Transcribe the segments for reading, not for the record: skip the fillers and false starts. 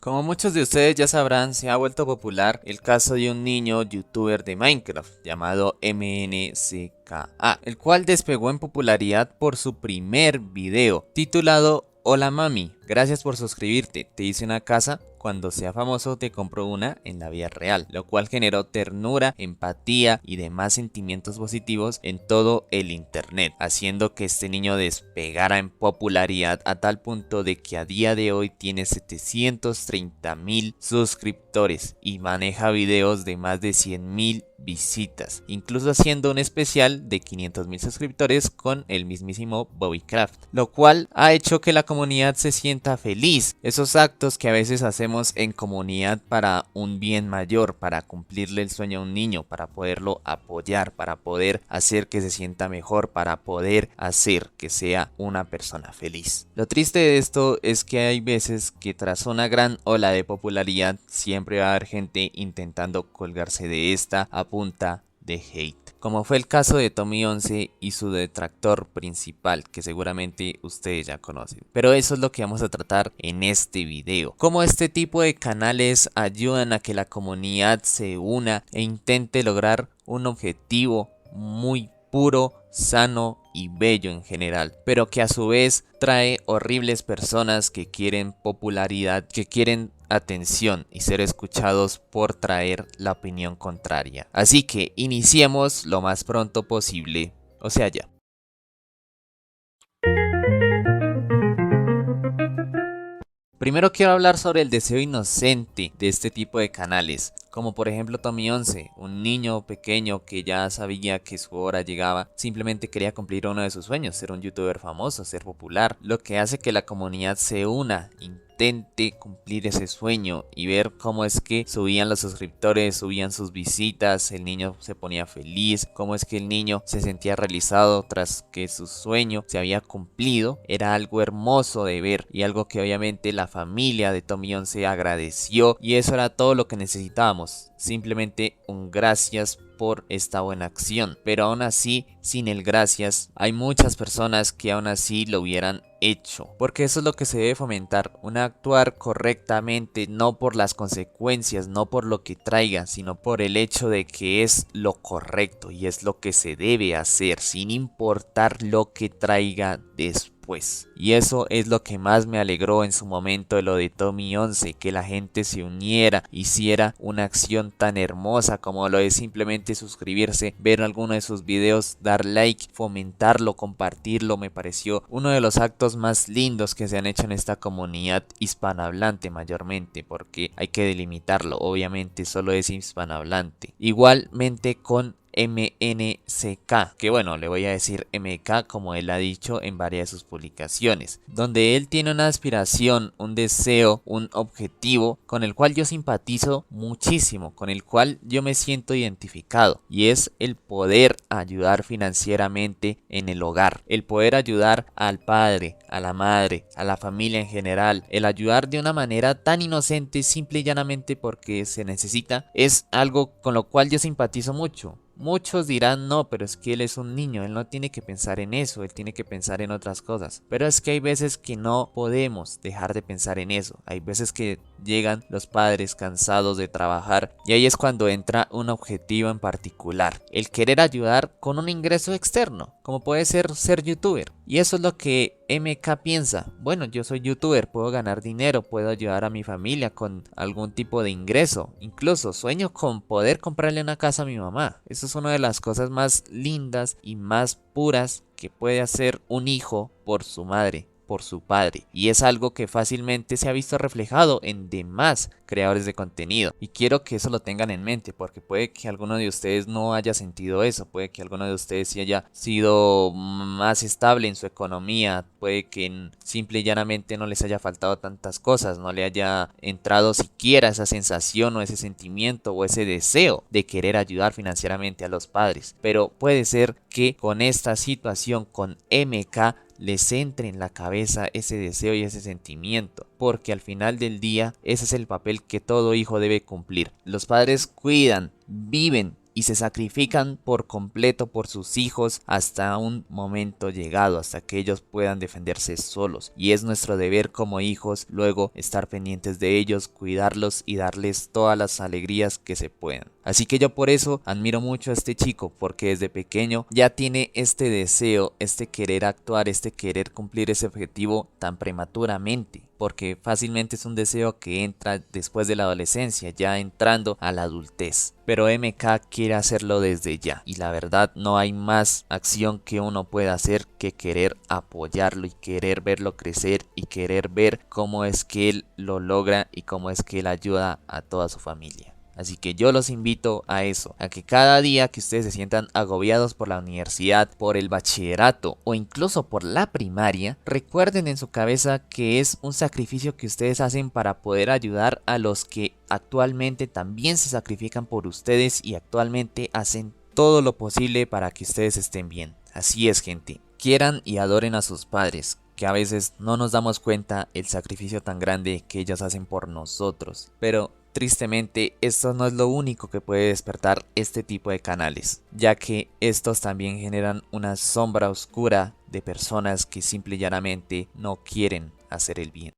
Como muchos de ustedes ya sabrán, se ha vuelto popular el caso de un niño youtuber de Minecraft llamado MNCKA, el cual despegó en popularidad por su primer video titulado Hola mami, gracias por suscribirte, te hice una casa, cuando sea famoso te compro una en la vida real, lo cual generó ternura, empatía y demás sentimientos positivos en todo el internet, haciendo que este niño despegara en popularidad a tal punto de que a día de hoy tiene 730.000 suscriptores y maneja videos de más de 100.000 visitas, incluso haciendo un especial de 500.000 suscriptores con el mismísimo Bobbycraft, lo cual ha hecho que la comunidad se sienta feliz. Esos actos que a veces hacemos en comunidad para un bien mayor, para cumplirle el sueño a un niño, para poderlo apoyar, para poder hacer que se sienta mejor, para poder hacer que sea una persona feliz. Lo triste de esto es que hay veces que tras una gran ola de popularidad siempre va a haber gente intentando colgarse de esta a punta de hate, como fue el caso de Tommy11 y su detractor principal, que seguramente ustedes ya conocen. Pero eso es lo que vamos a tratar en este video, cómo este tipo de canales ayudan a que la comunidad se una e intente lograr un objetivo muy puro, sano y bello en general, pero que a su vez trae horribles personas que quieren popularidad, que quieren atención y ser escuchados por traer la opinión contraria. Así que iniciemos lo más pronto posible, o sea ya. Primero quiero hablar sobre el deseo inocente de este tipo de canales, como por ejemplo Tommy11, un niño pequeño que ya sabía que su hora llegaba, simplemente quería cumplir uno de sus sueños, ser un youtuber famoso, ser popular, lo que hace que la comunidad se una, intente cumplir ese sueño y ver cómo es que subían los suscriptores, subían sus visitas, el niño se ponía feliz, cómo es que el niño se sentía realizado tras que su sueño se había cumplido. Era algo hermoso de ver y algo que obviamente la familia de Tommy11 agradeció, y eso era todo lo que necesitábamos, simplemente un gracias por esta buena acción. Pero aún así, sin el gracias, hay muchas personas que aún así lo hubieran hecho, porque eso es lo que se debe fomentar, un actuar correctamente, no por las consecuencias, no por lo que traiga, sino por el hecho de que es lo correcto y es lo que se debe hacer, sin importar lo que traiga después. Y eso es lo que más me alegró en su momento de lo de Tommy11, que la gente se uniera, hiciera una acción tan hermosa como lo es simplemente suscribirse, ver alguno de sus videos, dar like, fomentarlo, compartirlo. Me pareció uno de los actos más lindos que se han hecho en esta comunidad hispanohablante mayormente, porque hay que delimitarlo, obviamente solo es hispanohablante. Igualmente con MNCK, que bueno, le voy a decir MK como él ha dicho en varias de sus publicaciones, donde él tiene una aspiración, un deseo, un objetivo con el cual yo simpatizo muchísimo, con el cual yo me siento identificado, y es el poder ayudar financieramente en el hogar, el poder ayudar al padre, a la madre, a la familia en general, el ayudar de una manera tan inocente, simple y llanamente porque se necesita, es algo con lo cual yo simpatizo mucho. Muchos dirán, no, pero es que él es un niño, él no tiene que pensar en eso, él tiene que pensar en otras cosas. Pero es que hay veces que no podemos dejar de pensar en eso. Hay veces que llegan los padres cansados de trabajar y ahí es cuando entra un objetivo en particular, el querer ayudar con un ingreso externo, como puede ser youtuber. Y eso es lo que MK piensa. Bueno, yo soy youtuber, puedo ganar dinero, puedo ayudar a mi familia con algún tipo de ingreso. Incluso sueño con poder comprarle una casa a mi mamá. Eso es una de las cosas más lindas y más puras que puede hacer un hijo por su madre, por su padre, y es algo que fácilmente se ha visto reflejado en demás creadores de contenido, y quiero que eso lo tengan en mente, porque puede que alguno de ustedes no haya sentido eso, puede que alguno de ustedes sí haya sido más estable en su economía, puede que simple y llanamente no les haya faltado tantas cosas, no le haya entrado siquiera esa sensación o ese sentimiento o ese deseo de querer ayudar financieramente a los padres, pero puede ser que con esta situación, con MK, les entre en la cabeza ese deseo y ese sentimiento, porque al final del día ese es el papel que todo hijo debe cumplir. Los padres cuidan, viven y se sacrifican por completo por sus hijos hasta un momento llegado, hasta que ellos puedan defenderse solos. Y es nuestro deber como hijos luego estar pendientes de ellos, cuidarlos y darles todas las alegrías que se puedan. Así que yo por eso admiro mucho a este chico, porque desde pequeño ya tiene este deseo, este querer actuar, este querer cumplir ese objetivo tan prematuramente, porque fácilmente es un deseo que entra después de la adolescencia, ya entrando a la adultez. Pero MK quiere hacerlo desde ya, y la verdad no hay más acción que uno pueda hacer que querer apoyarlo y querer verlo crecer y querer ver cómo es que él lo logra y cómo es que él ayuda a toda su familia. Así que yo los invito a eso, a que cada día que ustedes se sientan agobiados por la universidad, por el bachillerato o incluso por la primaria, recuerden en su cabeza que es un sacrificio que ustedes hacen para poder ayudar a los que actualmente también se sacrifican por ustedes y actualmente hacen todo lo posible para que ustedes estén bien. Así es, gente. Quieran y adoren a sus padres, que a veces no nos damos cuenta el sacrificio tan grande que ellos hacen por nosotros. Pero tristemente, esto no es lo único que puede despertar este tipo de canales, ya que estos también generan una sombra oscura de personas que simple y llanamente no quieren hacer el bien.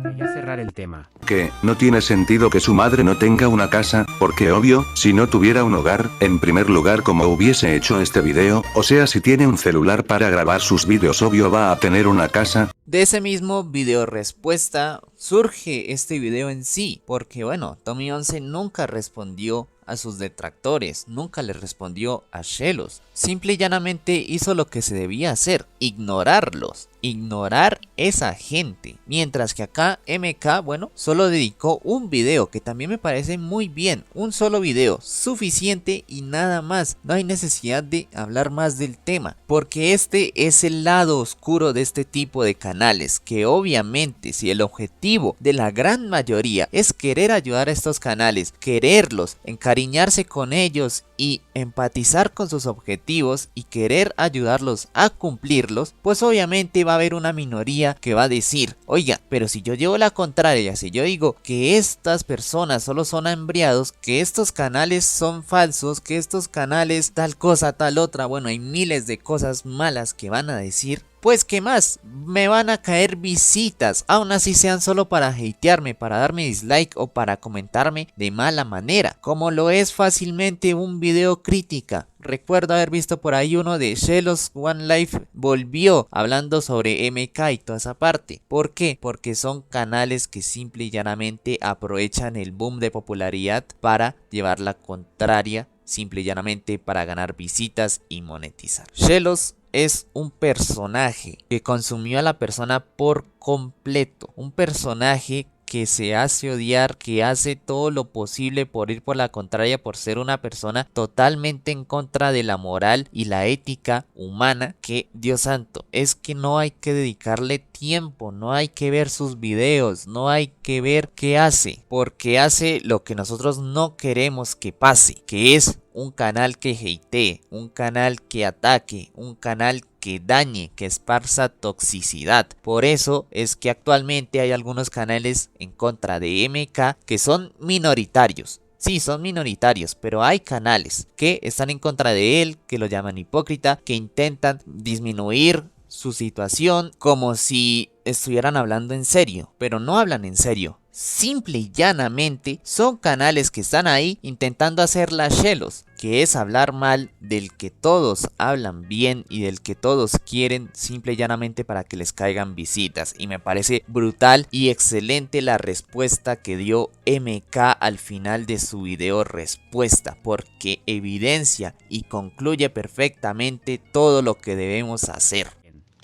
Quería cerrar el tema. Que no tiene sentido que su madre no tenga una casa, porque obvio, si no tuviera un hogar, en primer lugar como hubiese hecho este video, o sea si tiene un celular para grabar sus vídeos obvio va a tener una casa. De ese mismo video respuesta surge este video en sí, porque bueno, Tommy11 nunca respondió a sus detractores, nunca le respondió a Shelos, simple y llanamente hizo lo que se debía hacer, ignorarlos, ignorar esa gente, mientras que acá MK, bueno, solo dedicó un video que también me parece muy bien, un solo video, suficiente y nada más, no hay necesidad de hablar más del tema, porque este es el lado oscuro de este tipo de canales, que obviamente si el objetivo de la gran mayoría es querer ayudar a estos canales, quererlos, encariñarse con ellos y empatizar con sus objetivos y querer ayudarlos a cumplirlos, pues obviamente va a haber una minoría que va a decir, oiga, pero si yo llevo la contraria, si yo digo que estas personas solo son hambriados, que estos canales son falsos, que estos canales tal cosa, tal otra, bueno, hay miles de cosas malas que van a decir, pues qué más, me van a caer visitas, aún así sean solo para hatearme, para darme dislike o para comentarme de mala manera, como lo es fácilmente un video crítica. Recuerdo haber visto por ahí uno de Shelos One Life volvió hablando sobre MK y toda esa parte. ¿Por qué? Porque son canales que simple y llanamente aprovechan el boom de popularidad para llevar la contraria, simple y llanamente para ganar visitas y monetizar. Shelos es un personaje que consumió a la persona por completo, un personaje que se hace odiar, que hace todo lo posible por ir por la contraria, por ser una persona totalmente en contra de la moral y la ética humana, que Dios santo, es que no hay que dedicarle tiempo, no hay que ver sus videos, no hay que ver qué hace, porque hace lo que nosotros no queremos que pase, que es un canal que hatee, un canal que ataque, un canal que dañe, que esparza toxicidad. Por eso es que actualmente hay algunos canales en contra de MK que son minoritarios. Sí, son minoritarios, pero hay canales que están en contra de él, que lo llaman hipócrita, que intentan disminuir su situación como si estuvieran hablando en serio, pero no hablan en serio. Simple y llanamente son canales que están ahí intentando hacer las Shelos, que es hablar mal del que todos hablan bien y del que todos quieren simple y llanamente para que les caigan visitas. Y me parece brutal y excelente la respuesta que dio MK al final de su video respuesta, porque evidencia y concluye perfectamente todo lo que debemos hacer.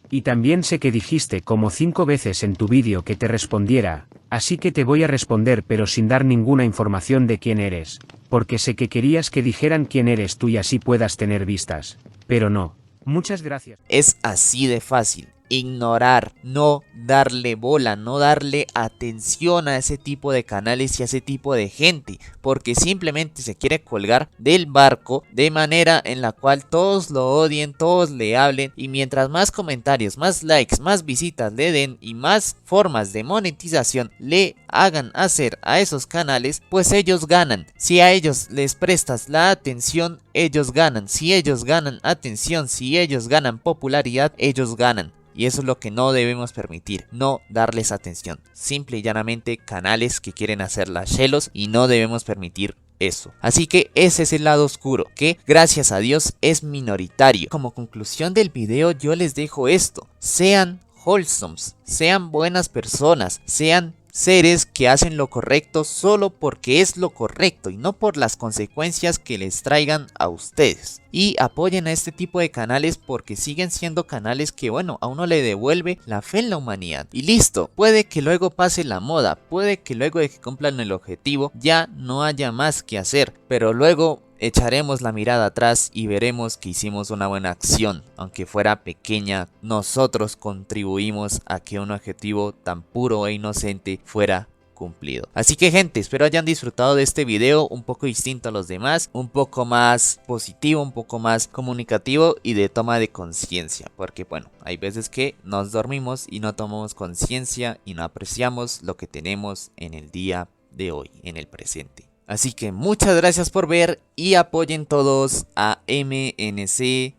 Y también sé que dijiste como 5 veces en tu vídeo que te respondiera, así que te voy a responder pero sin dar ninguna información de quién eres, porque sé que querías que dijeran quién eres tú y así puedas tener vistas, pero no. Muchas gracias. Es así de fácil. Ignorar, no darle bola, no darle atención a ese tipo de canales y a ese tipo de gente, porque simplemente se quiere colgar del barco de manera en la cual todos lo odien, todos le hablen, y mientras más comentarios, más likes, más visitas le den y más formas de monetización le hagan hacer a esos canales, pues ellos ganan. Si a ellos les prestas la atención, ellos ganan. Si ellos ganan atención, si ellos ganan popularidad, ellos ganan. Y eso es lo que no debemos permitir, no darles atención. Simple y llanamente canales que quieren hacer las chelos y no debemos permitir eso. Así que ese es el lado oscuro, que gracias a Dios es minoritario. Como conclusión del video yo les dejo esto: sean wholesomes, sean buenas personas, sean seres que hacen lo correcto solo porque es lo correcto y no por las consecuencias que les traigan a ustedes. Y apoyen a este tipo de canales porque siguen siendo canales que, bueno, a uno le devuelve la fe en la humanidad. Y listo, puede que luego pase la moda, puede que luego de que cumplan el objetivo ya no haya más que hacer, pero luego echaremos la mirada atrás y veremos que hicimos una buena acción, aunque fuera pequeña. Nosotros contribuimos a que un objetivo tan puro e inocente fuera cumplido. Así que gente, espero hayan disfrutado de este video un poco distinto a los demás, un poco más positivo, un poco más comunicativo y de toma de conciencia, porque bueno, hay veces que nos dormimos y no tomamos conciencia y no apreciamos lo que tenemos en el día de hoy, en el presente. Así que muchas gracias por ver y apoyen todos a MNC_K.